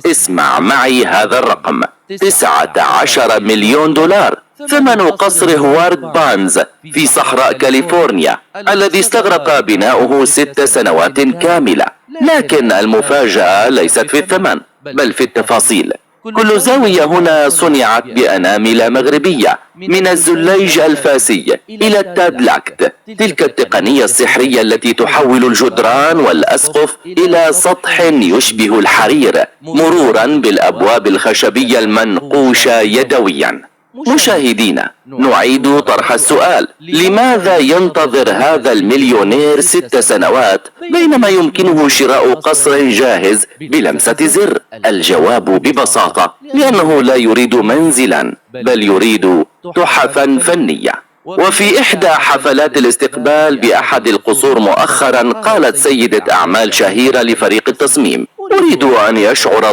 اسمع معي هذا الرقم: 19 مليون دولار، ثمن قصر هوارد بانز في صحراء كاليفورنيا الذي استغرق بناؤه 6 سنوات كاملة. لكن المفاجأة ليست في الثمن بل في التفاصيل. كل زاوية هنا صنعت بأنامل مغربية، من الزليج الفاسي إلى التادلاكت، تلك التقنية السحرية التي تحول الجدران والأسقف إلى سطح يشبه الحرير، مرورا بالأبواب الخشبية المنقوشة يدويا. مشاهدينا، نعيد طرح السؤال: لماذا ينتظر هذا المليونير 6 سنوات بينما يمكنه شراء قصر جاهز بلمسة زر؟ الجواب ببساطة: لأنه لا يريد منزلا بل يريد تحفا فنية. وفي إحدى حفلات الاستقبال بأحد القصور مؤخرا، قالت سيدة أعمال شهيرة لفريق التصميم: أريد أن يشعر